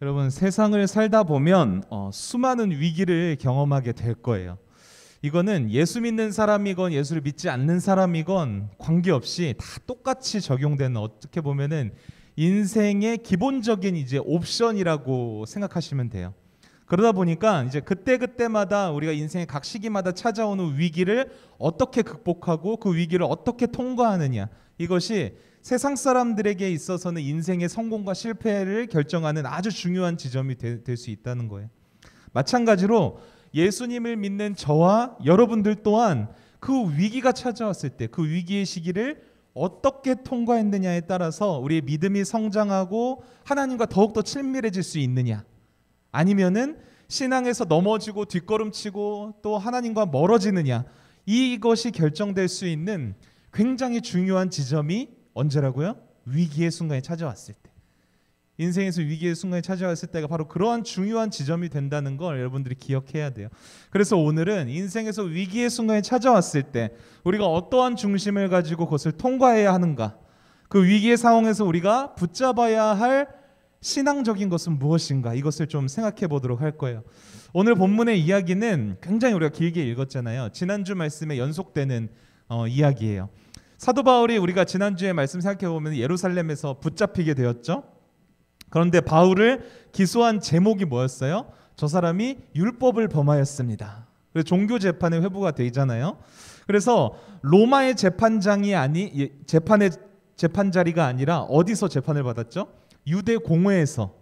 여러분, 세상을 살다 보면 수많은 위기를 경험하게 될 거예요. 이거는 예수 믿는 사람이건 예수를 믿지 않는 사람이건 관계없이 다 똑같이 적용되는, 어떻게 보면은 인생의 기본적인 이제 옵션이라고 생각하시면 돼요. 그러다 보니까 이제 그때그때마다 우리가 인생의 각 시기마다 찾아오는 위기를 어떻게 극복하고 그 위기를 어떻게 통과하느냐, 이것이 세상 사람들에게 있어서는 인생의 성공과 실패를 결정하는 아주 중요한 지점이 될 수 있다는 거예요. 마찬가지로 예수님을 믿는 저와 여러분들 또한 그 위기가 찾아왔을 때 그 위기의 시기를 어떻게 통과했느냐에 따라서 우리의 믿음이 성장하고 하나님과 더욱더 친밀해질 수 있느냐, 아니면은 신앙에서 넘어지고 뒷걸음치고 또 하나님과 멀어지느냐, 이것이 결정될 수 있는 굉장히 중요한 지점이 언제라고요? 위기의 순간이 찾아왔을 때. 인생에서 위기의 순간이 찾아왔을 때가 바로 그러한 중요한 지점이 된다는 걸 여러분들이 기억해야 돼요. 그래서 오늘은 인생에서 위기의 순간이 찾아왔을 때 우리가 어떠한 중심을 가지고 그것을 통과해야 하는가, 그 위기의 상황에서 우리가 붙잡아야 할 신앙적인 것은 무엇인가, 이것을 좀 생각해 보도록 할 거예요. 오늘 본문의 이야기는 굉장히 우리가 길게 읽었잖아요. 지난주 말씀에 연속되는 이야기예요. 사도 바울이, 우리가 지난주에 말씀 생각해 보면 예루살렘에서 붙잡히게 되었죠. 그런데 바울을 기소한 제목이 뭐였어요? 저 사람이 율법을 범하였습니다. 그래서 종교 재판에 회부가 되잖아요. 그래서 로마의 재판장이 재판의 재판자리가 아니라 어디서 재판을 받았죠? 유대 공회에서.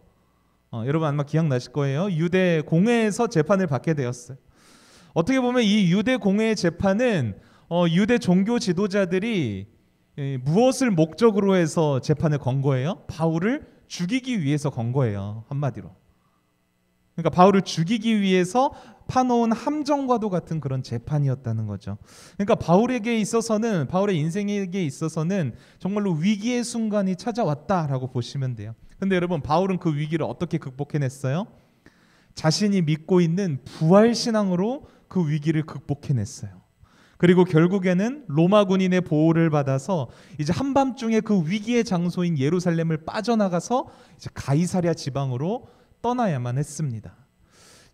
여러분 아마 기억나실 거예요. 유대 공회에서 재판을 받게 되었어요. 어떻게 보면 이 유대 공회의 재판은 유대 종교 지도자들이 무엇을 목적으로 해서 재판을 건 거예요? 바울을 죽이기 위해서 건 거예요, 한마디로. 그러니까 바울을 죽이기 위해서 파놓은 함정과도 같은 그런 재판이었다는 거죠. 그러니까 바울에게 있어서는, 바울의 인생에게 있어서는 정말로 위기의 순간이 찾아왔다라고 보시면 돼요. 근데 여러분, 바울은 그 위기를 어떻게 극복해냈어요? 자신이 믿고 있는 부활신앙으로 그 위기를 극복해냈어요. 그리고 결국에는 로마 군인의 보호를 받아서 이제 한밤중에 그 위기의 장소인 예루살렘을 빠져나가서 이제 가이사랴 지방으로 떠나야만 했습니다.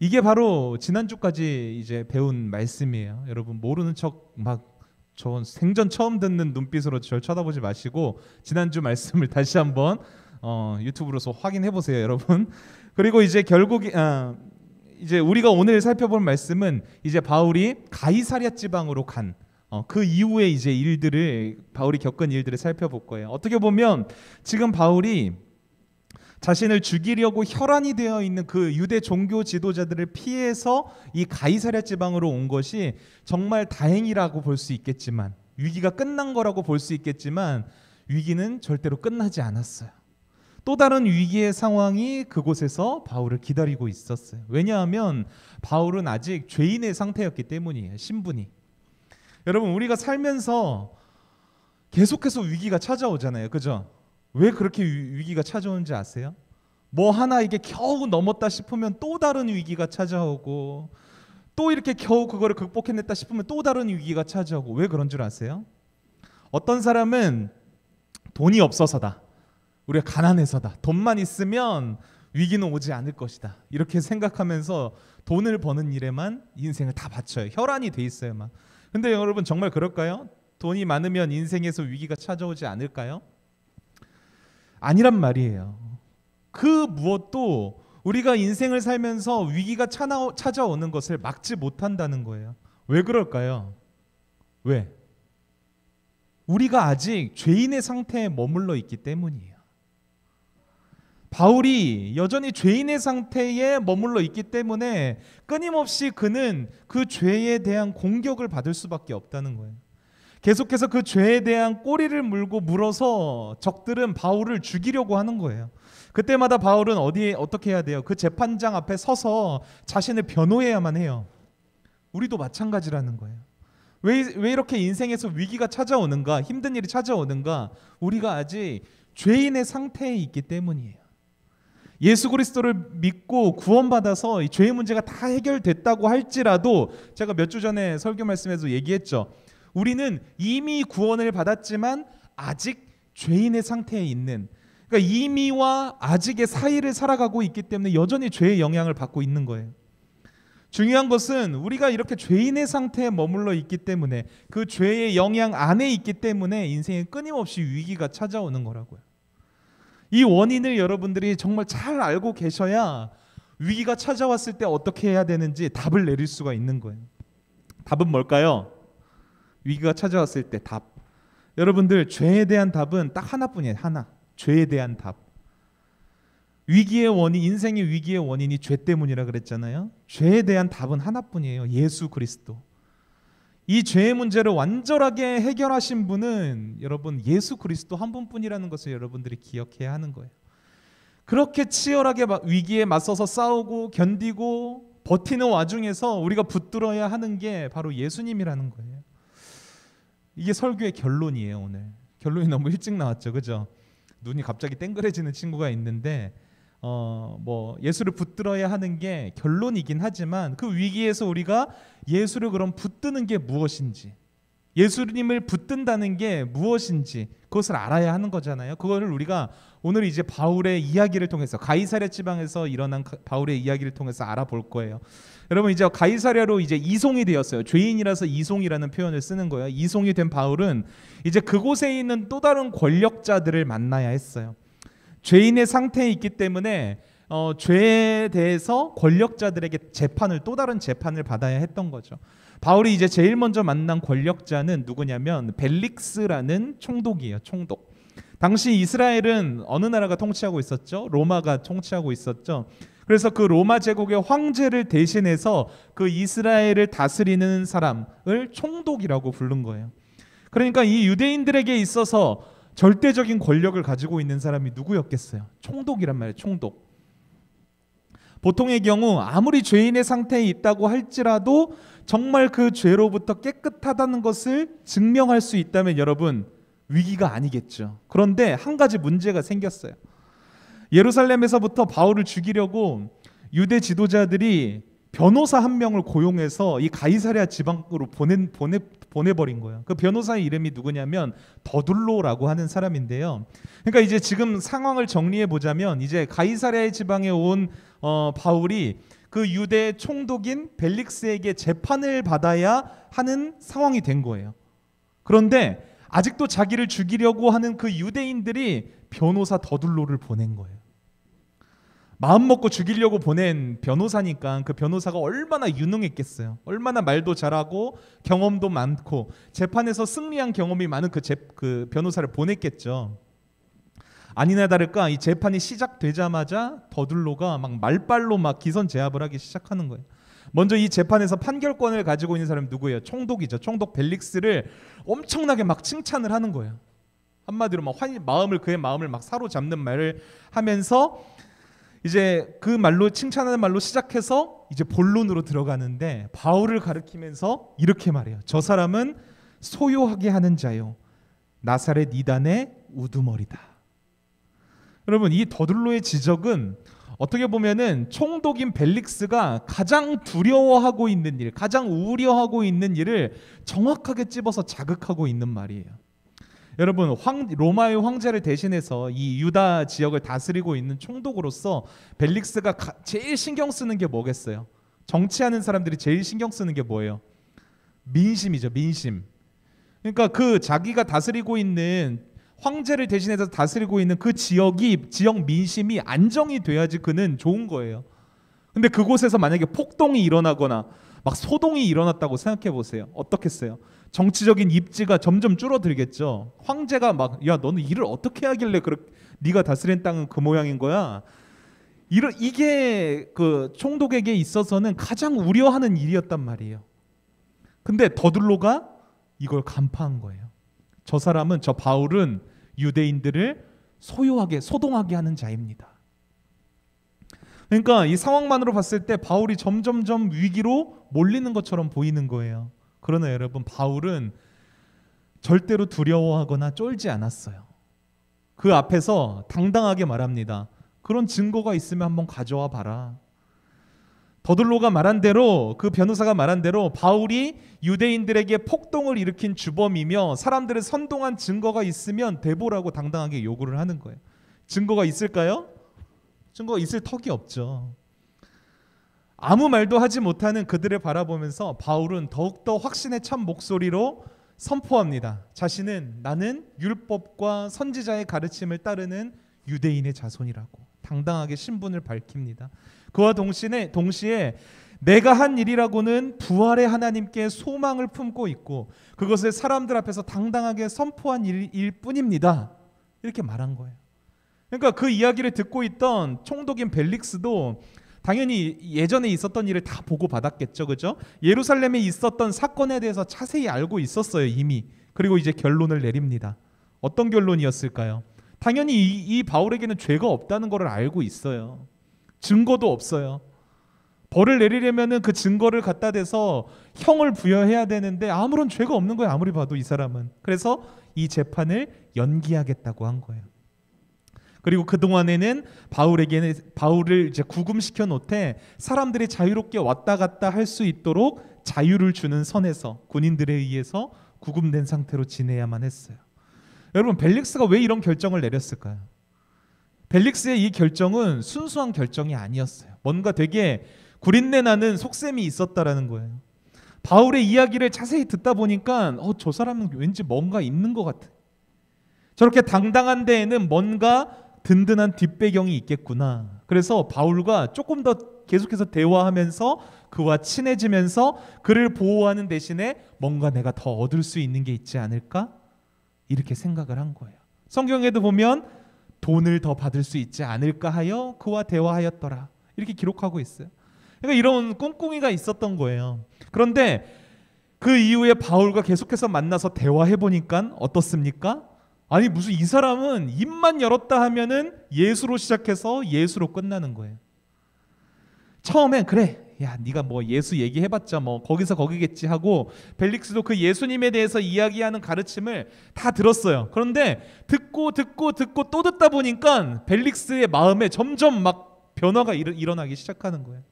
이게 바로 지난주까지 이제 배운 말씀이에요. 여러분, 모르는 척 막 저 생전 처음 듣는 눈빛으로 저를 쳐다보지 마시고 지난주 말씀을 다시 한번 유튜브로서 확인해 보세요, 여러분. 그리고 이제 결국 이제 우리가 오늘 살펴볼 말씀은 이제 바울이 가이사랴 지방으로 간 그 이후에 이제 일들을, 바울이 겪은 일들을 살펴볼 거예요. 어떻게 보면 지금 바울이 자신을 죽이려고 혈안이 되어 있는 그 유대 종교 지도자들을 피해서 이 가이사랴 지방으로 온 것이 정말 다행이라고 볼 수 있겠지만, 위기가 끝난 거라고 볼 수 있겠지만, 위기는 절대로 끝나지 않았어요. 또 다른 위기의 상황이 그곳에서 바울을 기다리고 있었어요. 왜냐하면 바울은 아직 죄인의 상태였기 때문이에요. 신분이. 여러분, 우리가 살면서 계속해서 위기가 찾아오잖아요, 그죠? 왜 그렇게 위기가 찾아오는지 아세요? 뭐 하나 이게 겨우 넘었다 싶으면 또 다른 위기가 찾아오고, 또 이렇게 겨우 그거를 극복해냈다 싶으면 또 다른 위기가 찾아오고. 왜 그런 줄 아세요? 어떤 사람은 돈이 없어서다, 우리가 가난해서다, 돈만 있으면 위기는 오지 않을 것이다, 이렇게 생각하면서 돈을 버는 일에만 인생을 다 바쳐요. 혈안이 돼 있어요, 막. 근데 여러분, 정말 그럴까요? 돈이 많으면 인생에서 위기가 찾아오지 않을까요? 아니란 말이에요. 그 무엇도 우리가 인생을 살면서 위기가 찾아오는 것을 막지 못한다는 거예요. 왜 그럴까요? 왜? 우리가 아직 죄인의 상태에 머물러 있기 때문이에요. 바울이 여전히 죄인의 상태에 머물러 있기 때문에 끊임없이 그는 그 죄에 대한 공격을 받을 수밖에 없다는 거예요. 계속해서 그 죄에 대한 꼬리를 물어서 적들은 바울을 죽이려고 하는 거예요. 그때마다 바울은 어떻게 해야 돼요? 그 재판장 앞에 서서 자신을 변호해야만 해요. 우리도 마찬가지라는 거예요. 왜 이렇게 인생에서 위기가 찾아오는가, 힘든 일이 찾아오는가? 우리가 아직 죄인의 상태에 있기 때문이에요. 예수 그리스도를 믿고 구원받아서 이 죄의 문제가 다 해결됐다고 할지라도, 제가 몇 주 전에 설교 말씀에서 얘기했죠. 우리는 이미 구원을 받았지만 아직 죄인의 상태에 있는, 그러니까 이미와 아직의 사이를 살아가고 있기 때문에 여전히 죄의 영향을 받고 있는 거예요. 중요한 것은 우리가 이렇게 죄인의 상태에 머물러 있기 때문에, 그 죄의 영향 안에 있기 때문에 인생에 끊임없이 위기가 찾아오는 거라고요. 이 원인을 여러분들이 정말 잘 알고 계셔야 위기가 찾아왔을 때 어떻게 해야 되는지 답을 내릴 수가 있는 거예요. 답은 뭘까요? 위기가 찾아왔을 때 답. 여러분들, 죄에 대한 답은 딱 하나뿐이에요. 하나. 죄에 대한 답. 위기의 원인, 인생의 위기의 원인이 죄 때문이라 그랬잖아요. 죄에 대한 답은 하나뿐이에요. 예수 그리스도. 이 죄의 문제를 완전하게 해결하신 분은 여러분 예수 그리스도 한 분뿐이라는 것을 여러분들이 기억해야 하는 거예요. 그렇게 치열하게 위기에 맞서서 싸우고 견디고 버티는 와중에서 우리가 붙들어야 하는 게 바로 예수님이라는 거예요. 이게 설교의 결론이에요. 오늘 결론이 너무 일찍 나왔죠, 그죠? 눈이 갑자기 땡그레지는 친구가 있는데 예수를 붙들어야 하는 게 결론이긴 하지만, 그 위기에서 우리가 예수를 그럼 붙드는 게 무엇인지, 예수님을 붙든다는 게 무엇인지 그것을 알아야 하는 거잖아요. 그거를 우리가 오늘 이제 바울의 이야기를 통해서, 가이사랴 지방에서 일어난 바울의 이야기를 통해서 알아볼 거예요. 여러분, 이제 가이사랴로 이제 이송이 되었어요. 죄인이라서 이송이라는 표현을 쓰는 거예요. 이송이 된 바울은 이제 그곳에 있는 또 다른 권력자들을 만나야 했어요. 죄인의 상태에 있기 때문에 죄에 대해서 권력자들에게 또 다른 재판을 받아야 했던 거죠. 바울이 이제 제일 먼저 만난 권력자는 누구냐면 벨릭스라는 총독이에요. 총독. 당시 이스라엘은 어느 나라가 통치하고 있었죠? 로마가 통치하고 있었죠. 그래서 그 로마 제국의 황제를 대신해서 그 이스라엘을 다스리는 사람을 총독이라고 부른 거예요. 그러니까 이 유대인들에게 있어서 절대적인 권력을 가지고 있는 사람이 누구였겠어요? 총독이란 말이에요. 총독. 보통의 경우 아무리 죄인의 상태에 있다고 할지라도 정말 그 죄로부터 깨끗하다는 것을 증명할 수 있다면 여러분, 위기가 아니겠죠. 그런데 한 가지 문제가 생겼어요. 예루살렘에서부터 바울을 죽이려고 유대 지도자들이 변호사 한 명을 고용해서 이 가이사랴 지방으로 보내버린 거예요. 그 변호사의 이름이 누구냐면 더둘로라고 하는 사람인데요. 그러니까 이제 지금 상황을 정리해 보자면, 이제 가이사랴 지방에 온 바울이 그 유대 총독인 벨릭스에게 재판을 받아야 하는 상황이 된 거예요. 그런데 아직도 자기를 죽이려고 하는 그 유대인들이 변호사 더둘로를 보낸 거예요. 마음 먹고 죽이려고 보낸 변호사니까 그 변호사가 얼마나 유능했겠어요. 얼마나 말도 잘하고 경험도 많고 재판에서 승리한 경험이 많은 그 변호사를 보냈겠죠. 아니나 다를까 이 재판이 시작되자마자 더둘로가 막 말빨로 막 기선제압을 하기 시작하는 거예요. 먼저 이 재판에서 판결권을 가지고 있는 사람이 누구예요? 총독이죠. 총독 벨릭스를 엄청나게 막 칭찬을 하는 거예요. 한마디로 막 그의 마음을 막 사로잡는 말을 하면서 이제 그 말로, 칭찬하는 말로 시작해서 이제 본론으로 들어가는데, 바울을 가리키면서 이렇게 말해요. 저 사람은 소요하게 하는 자요, 나사렛 이단의 우두머리다. 여러분, 이 더둘로의 지적은 어떻게 보면은 총독인 벨릭스가 가장 두려워하고 있는 일, 가장 우려하고 있는 일을 정확하게 찝어서 자극하고 있는 말이에요. 여러분, 로마의 황제를 대신해서 이 유다 지역을 다스리고 있는 총독으로서 벨릭스가 제일 신경 쓰는 게 뭐겠어요? 정치하는 사람들이 제일 신경 쓰는 게 뭐예요? 민심이죠. 민심. 그러니까 그 자기가 다스리고 있는, 황제를 대신해서 다스리고 있는 그 지역 민심이 안정이 돼야지 그는 좋은 거예요. 근데 그곳에서 만약에 폭동이 일어나거나 막 소동이 일어났다고 생각해 보세요. 어떻겠어요? 정치적인 입지가 점점 줄어들겠죠. 황제가 막, 야, 너는 일을 어떻게 하길래 네가 다스린 땅은 그 모양인 거야. 이게 그 총독에게 있어서는 가장 우려하는 일이었단 말이에요. 근데 더둘로가 이걸 간파한 거예요. 저 바울은 유대인들을 소동하게 하는 자입니다. 그러니까 이 상황만으로 봤을 때 바울이 점점점 위기로 몰리는 것처럼 보이는 거예요. 그러나 여러분, 바울은 절대로 두려워하거나 쫄지 않았어요. 그 앞에서 당당하게 말합니다. 그런 증거가 있으면 한번 가져와 봐라. 더둘로가 말한 대로, 그 변호사가 말한 대로 바울이 유대인들에게 폭동을 일으킨 주범이며 사람들을 선동한 증거가 있으면 대보라고 당당하게 요구를 하는 거예요. 증거가 있을까요? 증거가 있을 턱이 없죠. 아무 말도 하지 못하는 그들을 바라보면서 바울은 더욱더 확신에 찬 목소리로 선포합니다. 자신은 나는 율법과 선지자의 가르침을 따르는 유대인의 자손이라고 당당하게 신분을 밝힙니다. 그와 동시에 내가 한 일이라고는 부활의 하나님께 소망을 품고 있고 그것을 사람들 앞에서 당당하게 선포한 일일 뿐입니다. 이렇게 말한 거예요. 그러니까 그 이야기를 듣고 있던 총독인 벨릭스도 당연히 예전에 있었던 일을 다 보고 받았겠죠. 그죠? 예루살렘에 있었던 사건에 대해서 자세히 알고 있었어요, 이미. 그리고 이제 결론을 내립니다. 어떤 결론이었을까요? 당연히 이 바울에게는 죄가 없다는 것을 알고 있어요. 증거도 없어요. 벌을 내리려면은 그 증거를 갖다 대서 형을 부여해야 되는데 아무런 죄가 없는 거예요. 아무리 봐도 이 사람은. 그래서 이 재판을 연기하겠다고 한 거예요. 그리고 그동안에는 바울을 이제 구금시켜 놓되 사람들이 자유롭게 왔다 갔다 할 수 있도록 자유를 주는 선에서 군인들에 의해서 구금된 상태로 지내야만 했어요. 여러분, 벨릭스가 왜 이런 결정을 내렸을까요? 벨릭스의 이 결정은 순수한 결정이 아니었어요. 뭔가 되게 구린내 나는 속셈이 있었다라는 거예요. 바울의 이야기를 자세히 듣다 보니까 저 사람은 왠지 뭔가 있는 것 같아. 저렇게 당당한 데에는 뭔가 든든한 뒷배경이 있겠구나. 그래서 바울과 조금 더 계속해서 대화하면서 그와 친해지면서 그를 보호하는 대신에 뭔가 내가 더 얻을 수 있는 게 있지 않을까? 이렇게 생각을 한 거예요. 성경에도 보면 돈을 더 받을 수 있지 않을까 하여 그와 대화하였더라. 이렇게 기록하고 있어요. 그러니까 이런 꿍꿍이가 있었던 거예요. 그런데 그 이후에 바울과 계속해서 만나서 대화해보니까 어떻습니까? 아니 무슨 이 사람은 입만 열었다 하면은 예수로 시작해서 예수로 끝나는 거예요. 처음엔 그래, 야 네가 뭐 예수 얘기해봤자 뭐 거기서 거기겠지 하고 벨릭스도 그 예수님에 대해서 이야기하는 가르침을 다 들었어요. 그런데 듣고 또 듣다 보니까 벨릭스의 마음에 점점 막 변화가 일어나기 시작하는 거예요.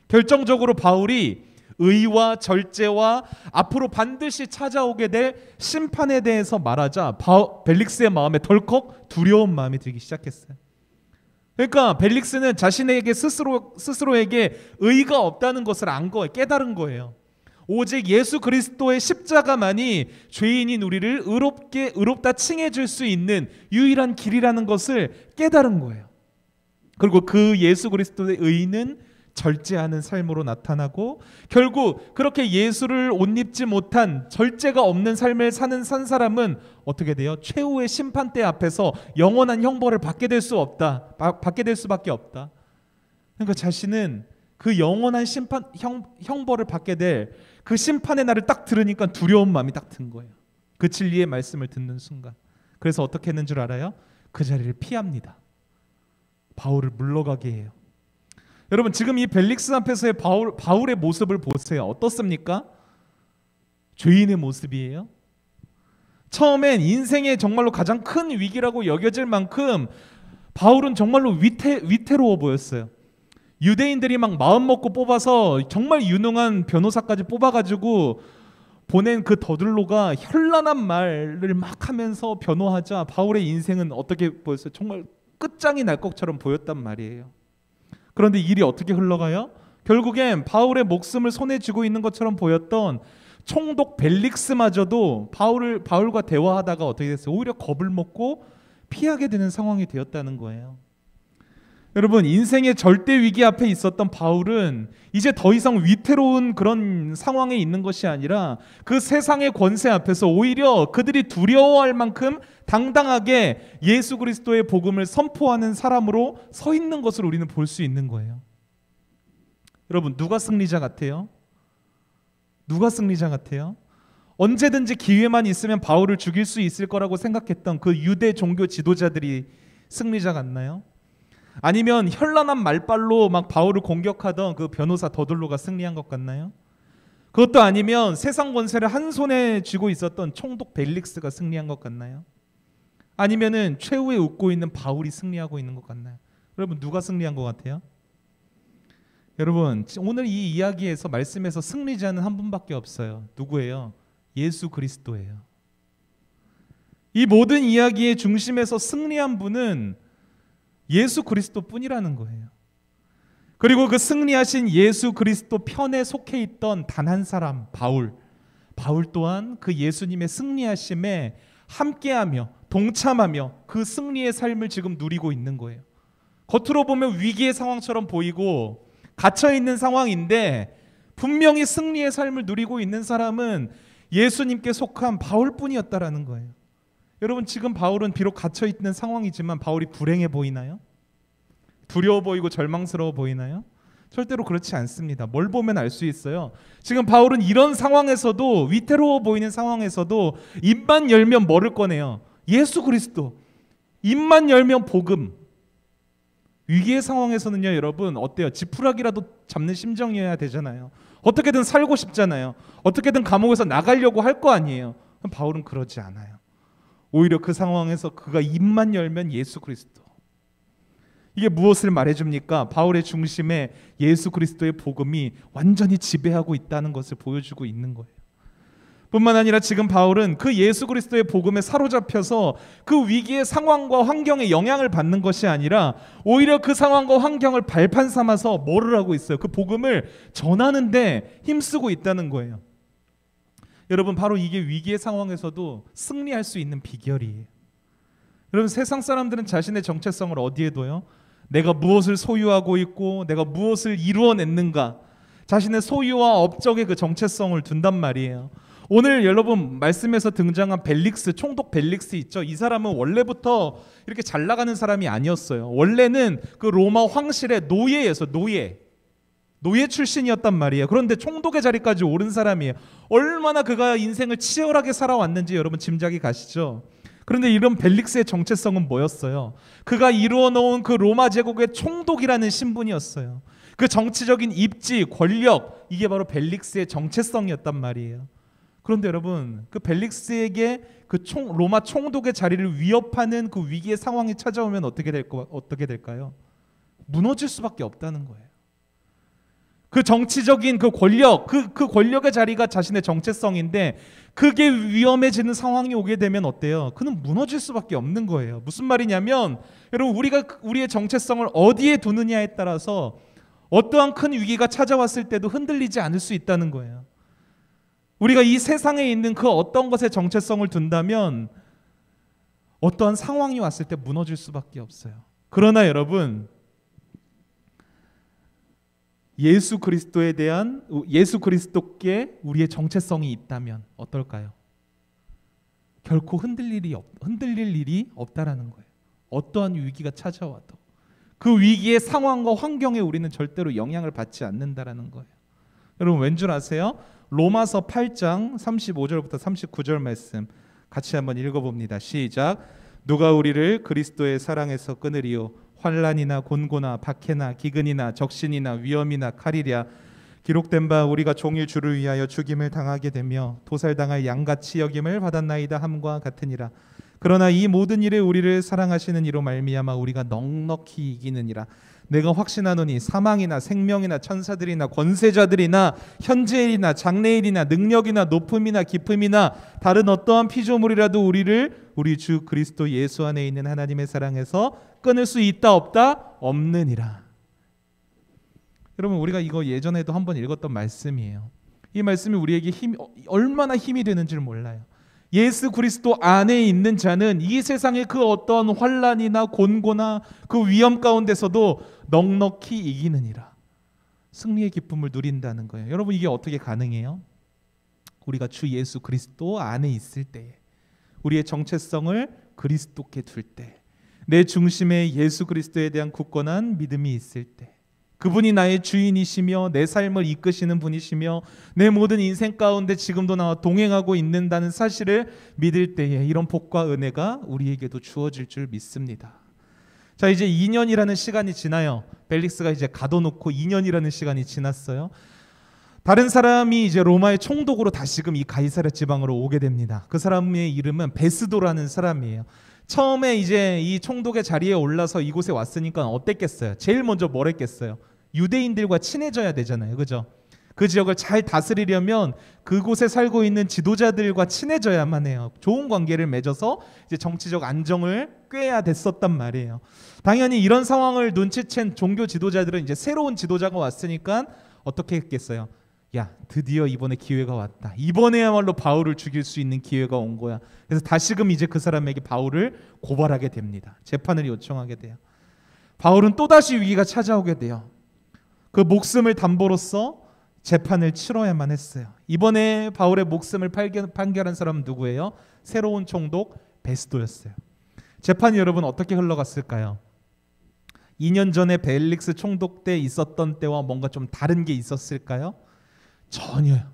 결정적으로 바울이 의와 절제와 앞으로 반드시 찾아오게 될 심판에 대해서 말하자 벨릭스의 마음에 덜컥 두려운 마음이 들기 시작했어요. 그러니까 벨릭스는 자신에게 스스로에게 의가 없다는 것을 안 거예요. 깨달은 거예요. 오직 예수 그리스도의 십자가만이 죄인인 우리를 의롭다 칭해줄 수 있는 유일한 길이라는 것을 깨달은 거예요. 그리고 그 예수 그리스도의 의는 절제하는 삶으로 나타나고 결국 그렇게 예수를 옷 입지 못한 절제가 없는 삶을 사는 산 사람은 어떻게 돼요? 최후의 심판대 앞에서 영원한 형벌을 받게 될 수밖에 없다. 그러니까 자신은 그 영원한 형벌을 받게 될 그 심판의 날을 딱 들으니까 두려운 마음이 딱 든 거예요. 그 진리의 말씀을 듣는 순간. 그래서 어떻게 했는 줄 알아요? 그 자리를 피합니다. 바울을 물러가게 해요. 여러분 지금 이 벨릭스 앞에서의 바울의 모습을 보세요. 어떻습니까? 죄인의 모습이에요. 처음엔 인생의 정말로 가장 큰 위기라고 여겨질 만큼 바울은 정말로 위태로워 보였어요. 유대인들이 막 마음 먹고 뽑아서 정말 유능한 변호사까지 뽑아가지고 보낸 그 더들로가 현란한 말을 막 하면서 변호하자 바울의 인생은 어떻게 보였어요? 정말 끝장이 날 것처럼 보였단 말이에요. 그런데 일이 어떻게 흘러가요? 결국엔 바울의 목숨을 손에 쥐고 있는 것처럼 보였던 총독 벨릭스마저도 바울과 대화하다가 어떻게 됐어요? 오히려 겁을 먹고 피하게 되는 상황이 되었다는 거예요. 여러분 인생의 절대 위기 앞에 있었던 바울은 이제 더 이상 위태로운 그런 상황에 있는 것이 아니라 그 세상의 권세 앞에서 오히려 그들이 두려워할 만큼 당당하게 예수 그리스도의 복음을 선포하는 사람으로 서 있는 것을 우리는 볼 수 있는 거예요. 여러분 누가 승리자 같아요? 누가 승리자 같아요? 언제든지 기회만 있으면 바울을 죽일 수 있을 거라고 생각했던 그 유대 종교 지도자들이 승리자 같나요? 아니면 현란한 말발로 막 바울을 공격하던 그 변호사 더들로가 승리한 것 같나요? 그것도 아니면 세상 권세를 한 손에 쥐고 있었던 총독 벨릭스가 승리한 것 같나요? 아니면은 최후에 웃고 있는 바울이 승리하고 있는 것 같나요? 여러분 누가 승리한 것 같아요? 여러분 오늘 이 이야기에서 말씀에서 승리자는 한 분밖에 없어요. 누구예요? 예수 그리스도예요. 이 모든 이야기의 중심에서 승리한 분은 예수 그리스도뿐이라는 거예요. 그리고 그 승리하신 예수 그리스도 편에 속해 있던 단 한 사람, 바울 또한 그 예수님의 승리하심에 함께하며 동참하며 그 승리의 삶을 지금 누리고 있는 거예요. 겉으로 보면 위기의 상황처럼 보이고 갇혀있는 상황인데 분명히 승리의 삶을 누리고 있는 사람은 예수님께 속한 바울뿐이었다라는 거예요. 여러분, 지금 바울은 비록 갇혀있는 상황이지만 바울이 불행해 보이나요? 두려워 보이고 절망스러워 보이나요? 절대로 그렇지 않습니다. 뭘 보면 알 수 있어요. 지금 바울은 이런 상황에서도, 위태로워 보이는 상황에서도 입만 열면 뭐를 꺼내요? 예수 그리스도. 입만 열면 복음. 위기의 상황에서는요, 여러분 어때요? 지푸라기라도 잡는 심정이어야 되잖아요. 어떻게든 살고 싶잖아요. 어떻게든 감옥에서 나가려고 할 거 아니에요. 바울은 그러지 않아요. 오히려 그 상황에서 그가 입만 열면 예수 그리스도. 이게 무엇을 말해줍니까? 바울의 중심에 예수 그리스도의 복음이 완전히 지배하고 있다는 것을 보여주고 있는 거예요. 뿐만 아니라 지금 바울은 그 예수 그리스도의 복음에 사로잡혀서 그 위기의 상황과 환경에 영향을 받는 것이 아니라 오히려 그 상황과 환경을 발판 삼아서 뭐를 하고 있어요? 그 복음을 전하는데 힘쓰고 있다는 거예요. 여러분, 바로 이게 위기의 상황에서도 승리할 수 있는 비결이에요. 여러분, 세상 사람들은 자신의 정체성을 어디에 둬요? 내가 무엇을 소유하고 있고 내가 무엇을 이루어냈는가, 자신의 소유와 업적의 그 정체성을 둔단 말이에요. 오늘 여러분 말씀에서 등장한 벨릭스, 총독 벨릭스 있죠? 이 사람은 원래부터 이렇게 잘 나가는 사람이 아니었어요. 원래는 그 로마 황실의 노예에서 노예 출신이었단 말이에요. 그런데 총독의 자리까지 오른 사람이에요. 얼마나 그가 인생을 치열하게 살아왔는지 여러분 짐작이 가시죠? 그런데 이런 벨릭스의 정체성은 뭐였어요? 그가 이루어 놓은 그 로마 제국의 총독이라는 신분이었어요. 그 정치적인 입지, 권력, 이게 바로 벨릭스의 정체성이었단 말이에요. 그런데 여러분, 그 벨릭스에게 그 로마 총독의 자리를 위협하는 그 위기의 상황이 찾아오면 어떻게 될까요? 무너질 수밖에 없다는 거예요. 그 정치적인 그 권력, 그 권력의 자리가 자신의 정체성인데 그게 위험해지는 상황이 오게 되면 어때요? 그는 무너질 수밖에 없는 거예요. 무슨 말이냐면, 여러분, 우리가 우리의 정체성을 어디에 두느냐에 따라서 어떠한 큰 위기가 찾아왔을 때도 흔들리지 않을 수 있다는 거예요. 우리가 이 세상에 있는 그 어떤 것에 정체성을 둔다면 어떠한 상황이 왔을 때 무너질 수밖에 없어요. 그러나 여러분, 예수 그리스도께 우리의 정체성이 있다면 어떨까요? 결코 흔들릴 일이 없다라는 거예요. 어떠한 위기가 찾아와도 그 위기의 상황과 환경에 우리는 절대로 영향을 받지 않는다라는 거예요. 여러분, 왠 줄 아세요? 로마서 8장 35절부터 39절 말씀 같이 한번 읽어봅니다. 시작. 누가 우리를 그리스도의 사랑에서 끊으리요? 환난이나 곤고나 박해나 기근이나 적신이나 위험이나 칼이랴. 기록된 바 우리가 종일 주를 위하여 죽임을 당하게 되며 도살당할 양같이 여김을 받았나이다 함과 같으니라. 그러나 이 모든 일에 우리를 사랑하시는 이로 말미암아 우리가 넉넉히 이기느니라. 내가 확신하노니 사망이나 생명이나 천사들이나 권세자들이나 현재일이나 장래일이나 능력이나 높음이나 깊음이나 다른 어떠한 피조물이라도 우리를 우리 주 그리스도 예수 안에 있는 하나님의 사랑에서 끊을 수 있다 없다? 없느니라. 여러분, 우리가 이거 예전에도 한번 읽었던 말씀이에요. 이 말씀이 우리에게 얼마나 힘이 되는지를 몰라요. 예수 그리스도 안에 있는 자는 이 세상의 그 어떤 환난이나 곤고나 그 위험 가운데서도 넉넉히 이기느니라. 승리의 기쁨을 누린다는 거예요. 여러분, 이게 어떻게 가능해요? 우리가 주 예수 그리스도 안에 있을 때에, 우리의 정체성을 그리스도께 둘 때, 내 중심에 예수 그리스도에 대한 굳건한 믿음이 있을 때, 그분이 나의 주인이시며 내 삶을 이끄시는 분이시며 내 모든 인생 가운데 지금도 나와 동행하고 있는다는 사실을 믿을 때에 이런 복과 은혜가 우리에게도 주어질 줄 믿습니다. 자, 이제 2년이라는 시간이 지나요. 벨릭스가 이제 가둬놓고 2년이라는 시간이 지났어요. 다른 사람이 이제 로마의 총독으로 다시금 이 가이사랴 지방으로 오게 됩니다. 그 사람의 이름은 베스도라는 사람이에요. 처음에 이제 이 총독의 자리에 올라서 이곳에 왔으니까 어땠겠어요? 제일 먼저 뭘 했겠어요? 유대인들과 친해져야 되잖아요, 그죠? 그 지역을 잘 다스리려면 그곳에 살고 있는 지도자들과 친해져야만 해요. 좋은 관계를 맺어서 이제 정치적 안정을 꾀해야 됐었단 말이에요. 당연히 이런 상황을 눈치챈 종교 지도자들은 이제 새로운 지도자가 왔으니까 어떻게 했겠어요? 야, 드디어 이번에 기회가 왔다. 이번에야말로 바울을 죽일 수 있는 기회가 온 거야. 그래서 다시금 이제 그 사람에게 바울을 고발하게 됩니다. 재판을 요청하게 돼요. 바울은 또다시 위기가 찾아오게 돼요. 그 목숨을 담보로써 재판을 치러야만 했어요. 이번에 바울의 목숨을 판결한 사람은 누구예요? 새로운 총독 베스도였어요. 재판이 여러분 어떻게 흘러갔을까요? 2년 전에 벨릭스 총독 때 있었던 때와 뭔가 좀 다른 게 있었을까요? 전혀요.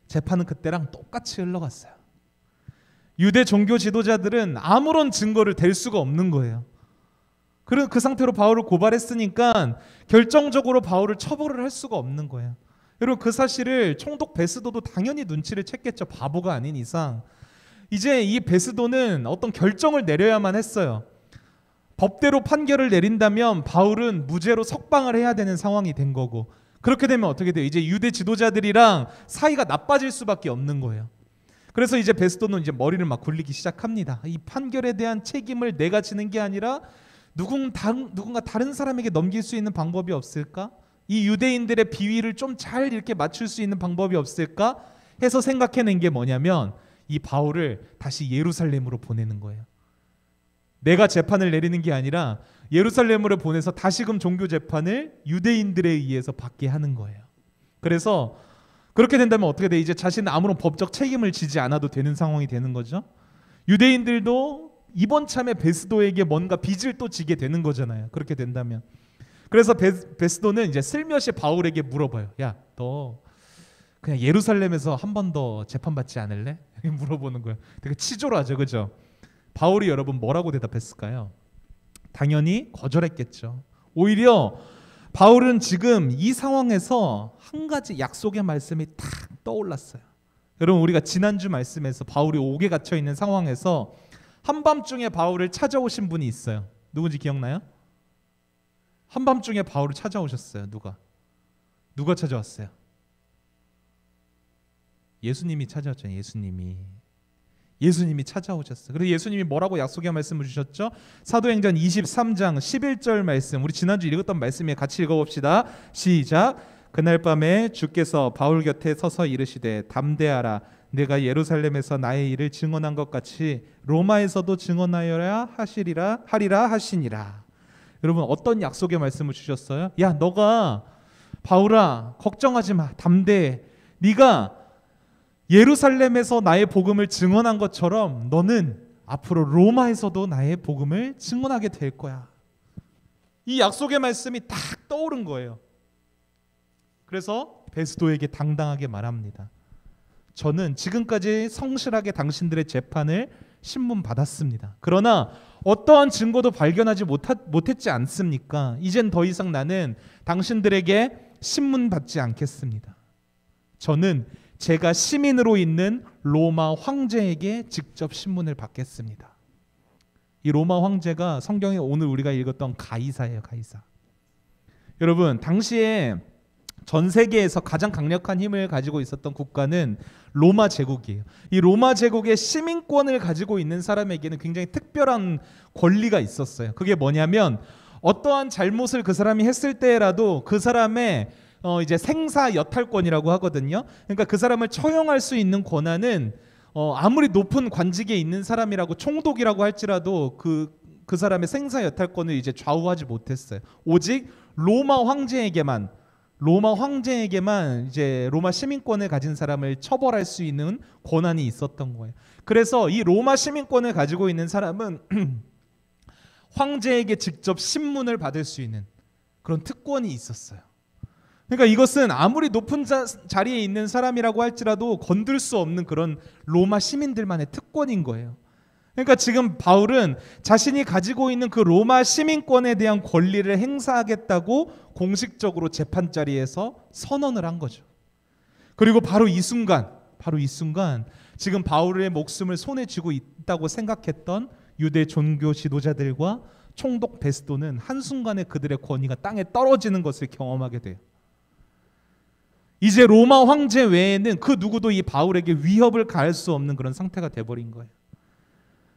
재판은 그때랑 똑같이 흘러갔어요. 유대 종교 지도자들은 아무런 증거를 댈 수가 없는 거예요. 그 상태로 바울을 고발했으니까 결정적으로 바울을 처벌을 할 수가 없는 거예요. 여러분 그 사실을 총독 베스도도 당연히 눈치를 챘겠죠. 바보가 아닌 이상. 이제 이 베스도는 어떤 결정을 내려야만 했어요. 법대로 판결을 내린다면 바울은 무죄로 석방을 해야 되는 상황이 된 거고, 그렇게 되면 어떻게 돼요? 이제 유대 지도자들이랑 사이가 나빠질 수밖에 없는 거예요. 그래서 이제 베스도는 이제 머리를 막 굴리기 시작합니다. 이 판결에 대한 책임을 내가 지는 게 아니라 누군가 다른 사람에게 넘길 수 있는 방법이 없을까? 이 유대인들의 비위를 좀 잘 이렇게 맞출 수 있는 방법이 없을까 해서 생각해낸 게 뭐냐면 이 바울을 다시 예루살렘으로 보내는 거예요. 내가 재판을 내리는 게 아니라 예루살렘으로 보내서 다시금 종교 재판을 유대인들에 의해서 받게 하는 거예요. 그래서 그렇게 된다면 어떻게 돼? 이제 자신은 아무런 법적 책임을 지지 않아도 되는 상황이 되는 거죠. 유대인들도 이번 참에 베스도에게 뭔가 빚을 또 지게 되는 거잖아요. 그렇게 된다면. 그래서 베스도는 이제 슬며시 바울에게 물어봐요. 야, 너 그냥 예루살렘에서 한 번 더 재판받지 않을래? 물어보는 거예요. 되게 치졸하죠, 그죠? 바울이 여러분 뭐라고 대답했을까요? 당연히 거절했겠죠. 오히려 바울은 지금 이 상황에서 한 가지 약속의 말씀이 탁 떠올랐어요. 여러분 우리가 지난주 말씀에서 바울이 옥에 갇혀 있는 상황에서 한밤중에 바울을 찾아오신 분이 있어요. 누군지 기억나요? 한밤중에 바울을 찾아오셨어요. 누가 찾아왔어요? 예수님이 찾아왔잖아요. 예수님이 찾아오셨어요. 그래서 예수님이 뭐라고 약속의 말씀을 주셨죠? 사도행전 23장 11절 말씀, 우리 지난주 읽었던 말씀에 같이 읽어봅시다. 시작. 그날 밤에 주께서 바울 곁에 서서 이르시되 담대하라, 내가 예루살렘에서 나의 일을 증언한 것 같이 로마에서도 증언하여야 하리라 하시니라. 여러분 어떤 약속의 말씀을 주셨어요? 야, 너가 바울아 걱정하지 마, 담대해. 네가 예루살렘에서 나의 복음을 증언한 것처럼 너는 앞으로 로마에서도 나의 복음을 증언하게 될 거야. 이 약속의 말씀이 딱 떠오른 거예요. 그래서 베스도에게 당당하게 말합니다. 저는 지금까지 성실하게 당신들의 재판을 신문받았습니다. 그러나 어떠한 증거도 발견하지 못했지 않습니까? 이젠 더 이상 나는 당신들에게 신문받지 않겠습니다. 저는 제가 시민으로 있는 로마 황제에게 직접 신문을 받겠습니다. 이 로마 황제가 성경에 오늘 우리가 읽었던 가이사예요. 가이사. 여러분 당시에 전 세계에서 가장 강력한 힘을 가지고 있었던 국가는 로마 제국이에요. 이 로마 제국의 시민권을 가지고 있는 사람에게는 굉장히 특별한 권리가 있었어요. 그게 뭐냐면 어떠한 잘못을 그 사람이 했을 때라도 그 사람의 이제 생사 여탈권이라고 하거든요. 그러니까 그 사람을 처형할 수 있는 권한은 아무리 높은 관직에 있는 사람이라고 총독이라고 할지라도 그 사람의 생사 여탈권을 이제 좌우하지 못했어요. 오직 로마 황제에게만 이제 로마 시민권을 가진 사람을 처벌할 수 있는 권한이 있었던 거예요. 그래서 이 로마 시민권을 가지고 있는 사람은 황제에게 직접 신문을 받을 수 있는 그런 특권이 있었어요. 그러니까 이것은 아무리 높은 자리에 있는 사람이라고 할지라도 건들 수 없는 그런 로마 시민들만의 특권인 거예요. 그러니까 지금 바울은 자신이 가지고 있는 그 로마 시민권에 대한 권리를 행사하겠다고 공식적으로 재판 자리에서 선언을 한 거죠. 그리고 바로 이 순간 지금 바울의 목숨을 손에 쥐고 있다고 생각했던 유대 종교 지도자들과 총독 베스도는 한순간에 그들의 권위가 땅에 떨어지는 것을 경험하게 돼요. 이제 로마 황제 외에는 그 누구도 이 바울에게 위협을 가할 수 없는 그런 상태가 돼버린 거예요.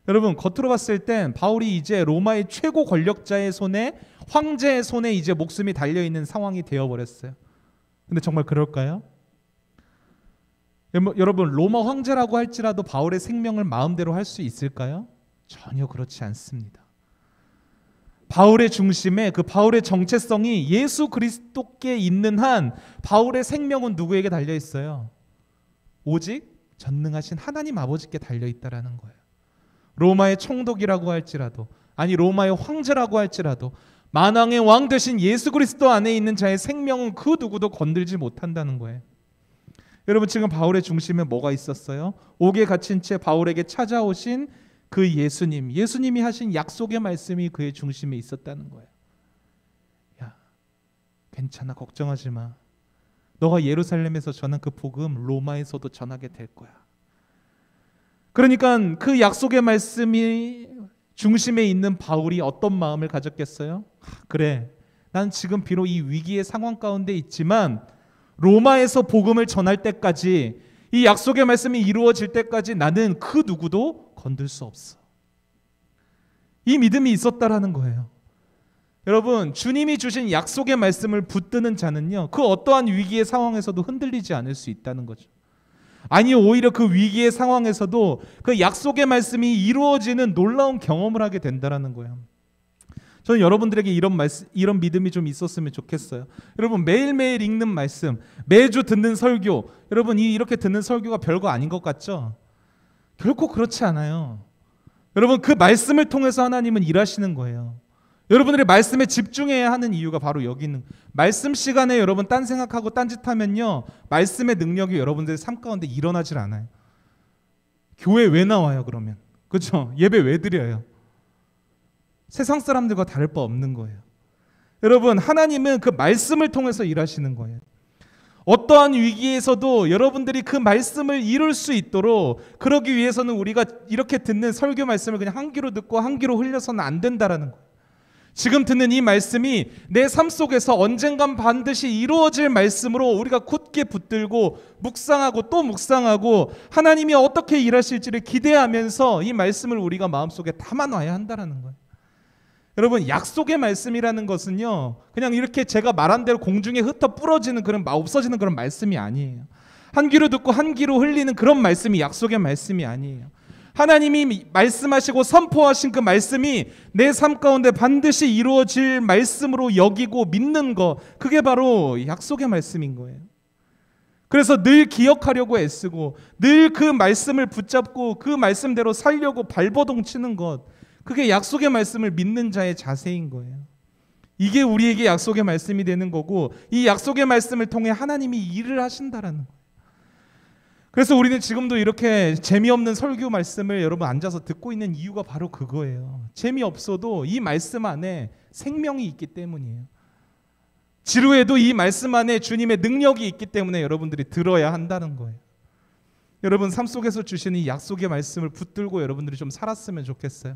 여러분, 겉으로 봤을 땐 바울이 이제 로마의 최고 권력자의 손에, 황제의 손에 이제 목숨이 달려있는 상황이 되어버렸어요. 근데 정말 그럴까요? 여러분, 로마 황제라고 할지라도 바울의 생명을 마음대로 할 수 있을까요? 전혀 그렇지 않습니다. 바울의 중심에, 그 바울의 정체성이 예수 그리스도께 있는 한 바울의 생명은 누구에게 달려 있어요? 오직 전능하신 하나님 아버지께 달려 있다라는 거예요. 로마의 총독이라고 할지라도, 아니 로마의 황제라고 할지라도 만왕의 왕 되신 예수 그리스도 안에 있는 자의 생명은 그 누구도 건들지 못한다는 거예요. 여러분, 지금 바울의 중심에 뭐가 있었어요? 옥에 갇힌 채 바울에게 찾아오신 그 예수님이 하신 약속의 말씀이 그의 중심에 있었다는 거예요. 야, 괜찮아, 걱정하지 마. 너가 예루살렘에서 전한 그 복음 로마에서도 전하게 될 거야. 그러니까 그 약속의 말씀이 중심에 있는 바울이 어떤 마음을 가졌겠어요? 그래, 난 지금 비록 이 위기의 상황 가운데 있지만 로마에서 복음을 전할 때까지, 이 약속의 말씀이 이루어질 때까지 나는 그 누구도 건들 수 없어. 이 믿음이 있었다라는 거예요. 여러분, 주님이 주신 약속의 말씀을 붙드는 자는요, 그 어떠한 위기의 상황에서도 흔들리지 않을 수 있다는 거죠. 아니, 오히려 그 위기의 상황에서도 그 약속의 말씀이 이루어지는 놀라운 경험을 하게 된다라는 거예요. 저는 여러분들에게 이런 믿음이 좀 있었으면 좋겠어요. 여러분, 매일매일 읽는 말씀, 매주 듣는 설교, 여러분 이렇게 듣는 설교가 별거 아닌 것 같죠? 결코 그렇지 않아요. 여러분, 그 말씀을 통해서 하나님은 일하시는 거예요. 여러분들이 말씀에 집중해야 하는 이유가 바로 여기 있는, 말씀 시간에 여러분 딴 생각하고 딴짓하면요, 말씀의 능력이 여러분들의 삶 가운데 일어나질 않아요. 교회 왜 나와요 그러면? 그렇죠? 예배 왜 드려요? 세상 사람들과 다를 바 없는 거예요. 여러분, 하나님은 그 말씀을 통해서 일하시는 거예요. 어떠한 위기에서도 여러분들이 그 말씀을 이룰 수 있도록, 그러기 위해서는 우리가 이렇게 듣는 설교 말씀을 그냥 한 귀로 듣고 한 귀로 흘려서는 안 된다라는 거예요. 지금 듣는 이 말씀이 내 삶 속에서 언젠간 반드시 이루어질 말씀으로 우리가 굳게 붙들고 묵상하고 또 묵상하고 하나님이 어떻게 일하실지를 기대하면서 이 말씀을 우리가 마음속에 담아놔야 한다라는 거예요. 여러분, 약속의 말씀이라는 것은요, 그냥 이렇게 제가 말한 대로 공중에 흩어 부러지는 그런, 없어지는 그런 말씀이 아니에요. 한 귀로 듣고 한 귀로 흘리는 그런 말씀이 약속의 말씀이 아니에요. 하나님이 말씀하시고 선포하신 그 말씀이 내 삶 가운데 반드시 이루어질 말씀으로 여기고 믿는 거, 그게 바로 약속의 말씀인 거예요. 그래서 늘 기억하려고 애쓰고 늘 그 말씀을 붙잡고 그 말씀대로 살려고 발버둥 치는 것, 그게 약속의 말씀을 믿는 자의 자세인 거예요. 이게 우리에게 약속의 말씀이 되는 거고, 이 약속의 말씀을 통해 하나님이 일을 하신다라는 거예요. 그래서 우리는 지금도 이렇게 재미없는 설교 말씀을 여러분 앉아서 듣고 있는 이유가 바로 그거예요. 재미없어도 이 말씀 안에 생명이 있기 때문이에요. 지루해도 이 말씀 안에 주님의 능력이 있기 때문에 여러분들이 들어야 한다는 거예요. 여러분, 삶 속에서 주시는 이 약속의 말씀을 붙들고 여러분들이 좀 살았으면 좋겠어요.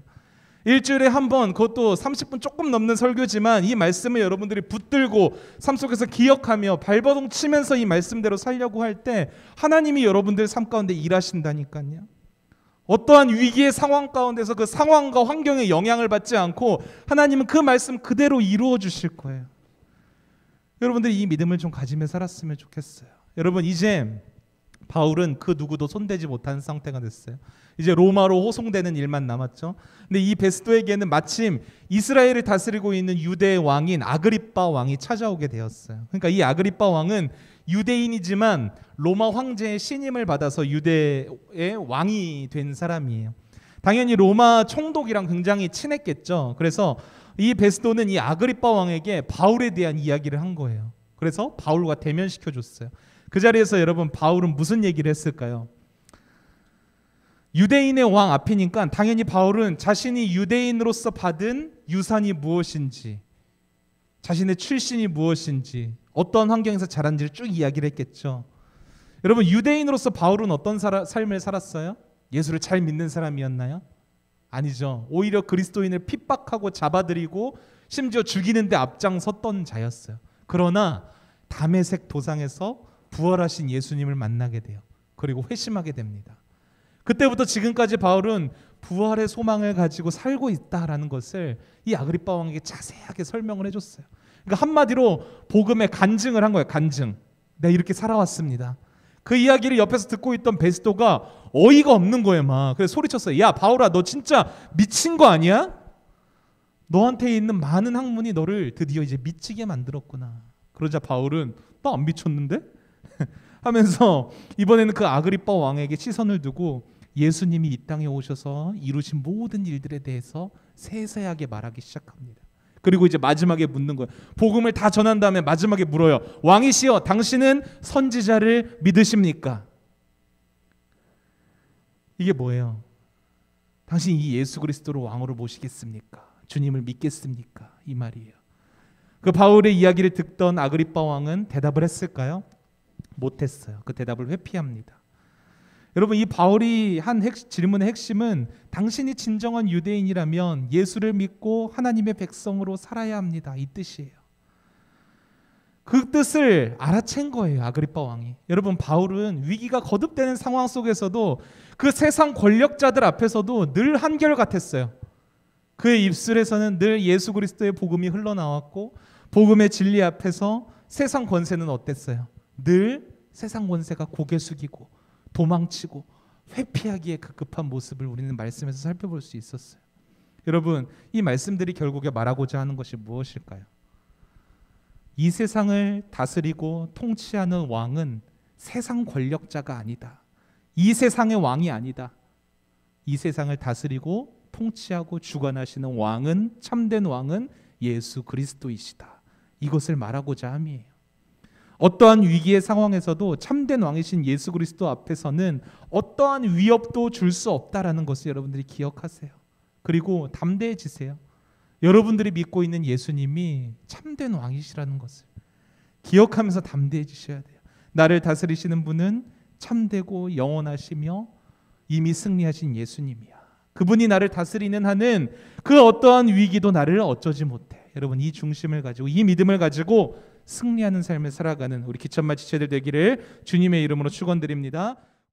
일주일에 한 번, 그것도 30분 조금 넘는 설교지만 이 말씀을 여러분들이 붙들고 삶 속에서 기억하며 발버둥 치면서 이 말씀대로 살려고 할 때 하나님이 여러분들 삶 가운데 일하신다니까요. 어떠한 위기의 상황 가운데서 그 상황과 환경에 영향을 받지 않고 하나님은 그 말씀 그대로 이루어 주실 거예요. 여러분들이 이 믿음을 좀 가지며 살았으면 좋겠어요. 여러분, 이제 바울은 그 누구도 손대지 못하는 상태가 됐어요. 이제 로마로 호송되는 일만 남았죠. 근데 이 베스도에게는 마침 이스라엘을 다스리고 있는 유대의 왕인 아그리빠 왕이 찾아오게 되었어요. 그러니까 이 아그리빠 왕은 유대인이지만 로마 황제의 신임을 받아서 유대의 왕이 된 사람이에요. 당연히 로마 총독이랑 굉장히 친했겠죠. 그래서 이 베스도는 이 아그리빠 왕에게 바울에 대한 이야기를 한 거예요. 그래서 바울과 대면시켜 줬어요. 그 자리에서 여러분, 바울은 무슨 얘기를 했을까요? 유대인의 왕 앞이니까 당연히 바울은 자신이 유대인으로서 받은 유산이 무엇인지, 자신의 출신이 무엇인지, 어떤 환경에서 자란지를 쭉 이야기를 했겠죠. 여러분, 유대인으로서 바울은 어떤 삶을 살았어요? 예수를 잘 믿는 사람이었나요? 아니죠. 오히려 그리스도인을 핍박하고 잡아들이고 심지어 죽이는 데 앞장섰던 자였어요. 그러나 다메섹 도상에서 부활하신 예수님을 만나게 돼요. 그리고 회심하게 됩니다. 그때부터 지금까지 바울은 부활의 소망을 가지고 살고 있다라는 것을 이 아그리빠 왕에게 자세하게 설명을 해줬어요. 그러니까 한마디로 복음의 간증을 한 거예요. 간증. 내가 이렇게 살아왔습니다. 그 이야기를 옆에서 듣고 있던 베스도가 어이가 없는 거예요. 막 그래서 소리쳤어요. 야 바울아, 너 진짜 미친 거 아니야? 너한테 있는 많은 학문이 너를 드디어 이제 미치게 만들었구나. 그러자 바울은 나 안 미쳤는데? 하면서 이번에는 그 아그리빠 왕에게 시선을 두고 예수님이 이 땅에 오셔서 이루신 모든 일들에 대해서 세세하게 말하기 시작합니다. 그리고 이제 마지막에 묻는 거예요. 복음을 다 전한 다음에 마지막에 물어요. 왕이시여, 당신은 선지자를 믿으십니까? 이게 뭐예요? 당신 이 예수 그리스도를 왕으로 모시겠습니까? 주님을 믿겠습니까? 이 말이에요. 그 바울의 이야기를 듣던 아그리빠 왕은 대답을 했을까요? 못했어요. 그 대답을 회피합니다. 여러분, 이 바울이 한 질문의 핵심은 당신이 진정한 유대인이라면 예수를 믿고 하나님의 백성으로 살아야 합니다. 이 뜻이에요. 그 뜻을 알아챈 거예요, 아그리빠 왕이. 여러분, 바울은 위기가 거듭되는 상황 속에서도 그 세상 권력자들 앞에서도 늘 한결같았어요. 그의 입술에서는 늘 예수 그리스도의 복음이 흘러나왔고 복음의 진리 앞에서 세상 권세는 어땠어요? 늘 세상 권세가 고개 숙이고 도망치고 회피하기에 급급한 모습을 우리는 말씀에서 살펴볼 수 있었어요. 여러분, 이 말씀들이 결국에 말하고자 하는 것이 무엇일까요? 이 세상을 다스리고 통치하는 왕은 세상 권력자가 아니다. 이 세상의 왕이 아니다. 이 세상을 다스리고 통치하고 주관하시는 왕은, 참된 왕은 예수 그리스도이시다. 이것을 말하고자 함이에요. 어떠한 위기의 상황에서도 참된 왕이신 예수 그리스도 앞에서는 어떠한 위협도 줄 수 없다라는 것을 여러분들이 기억하세요. 그리고 담대해지세요. 여러분들이 믿고 있는 예수님이 참된 왕이시라는 것을 기억하면서 담대해지셔야 돼요. 나를 다스리시는 분은 참되고 영원하시며 이미 승리하신 예수님이야. 그분이 나를 다스리는 한은 그 어떠한 위기도 나를 어쩌지 못해. 여러분, 이 중심을 가지고, 이 믿음을 가지고 승리하는 삶을 살아가는 우리 기천마 지체들 되기를 주님의 이름으로 축원드립니다.